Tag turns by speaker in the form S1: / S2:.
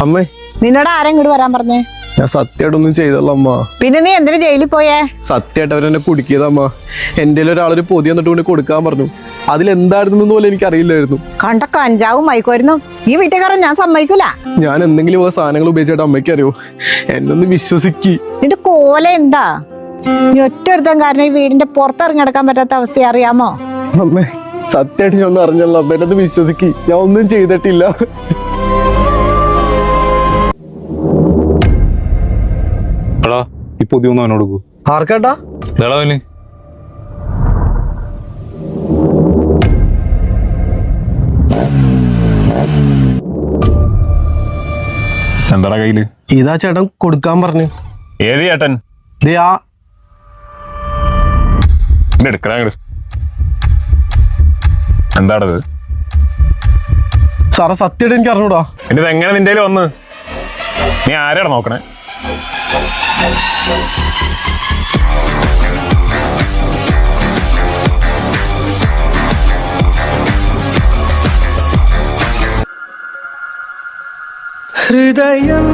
S1: അമ്മേ,
S2: നിന്നോട് ആരും ഇങ്ങോട്ട് വരാൻ പറഞ്ഞേ?
S1: ഞാൻ സത്യമായിട്ടൊന്നും ചെയ്തല്ല അമ്മ.
S2: പിന്നെ നീ എന്തിനു ജയിലിൽ പോയേ?
S1: സത്യമായിട്ട് അവരെന്നെ കുടുക്കിയതമ്മ. എന്റെ ഒരാളൊരു പൊതി എന്നിട്ട് കൊണ്ട് കൊടുക്കാൻ പറഞ്ഞു. അതിലെന്തായിരുന്നു പോലെ എനിക്ക് അറിയില്ലായിരുന്നു.
S2: കണ്ട കഞ്ചാവും മയക്കുമായിരുന്നു. ഈ വീട്ടുകാരൻ ഞാൻ സമ്മതിക്കൂല.
S1: ഞാൻ എന്തെങ്കിലും സാധനങ്ങൾ ഉപയോഗിച്ചിട്ട് അമ്മയ്ക്ക് അറിയോ? എന്നൊന്ന് വിശ്വസിക്ക്.
S2: നിന്റെ കോല എന്താ? നീ ഒറ്റൊരുത്തൻ കാരണം ഈ വീടിന്റെ പുറത്തിറങ്ങി നടക്കാൻ പറ്റാത്ത അവസ്ഥ അറിയാമോ?
S1: അമ്മേ, സത്യമായിട്ട് ഞാൻ ഒന്നും അറിഞ്ഞല്ല. അമ്മ എന്നെ വിശ്വസിക്ക്. ഞാൻ ഒന്നും ചെയ്തിട്ടില്ല.
S3: ഈ പൊതിയൊന്നും അവനോട് കൊടുക്കൂ.
S1: ആർക്കാട്ടാ?
S3: എന്താടാ കയ്യില്?
S1: ഇതാ ചേട്ടൻ കൊടുക്കാൻ പറഞ്ഞു.
S3: ഏത് ചേട്ടൻ? എടുക്കണ എന്താടത്?
S1: സാറേ, സത്യമായിട്ട് എനിക്ക് അറിഞ്ഞൂടാ.
S3: എന്നിട്ട് എങ്ങനെ നിന്റെ വന്ന്? നീ ആരാണ് നോക്കണേ?
S4: ഹൃദയം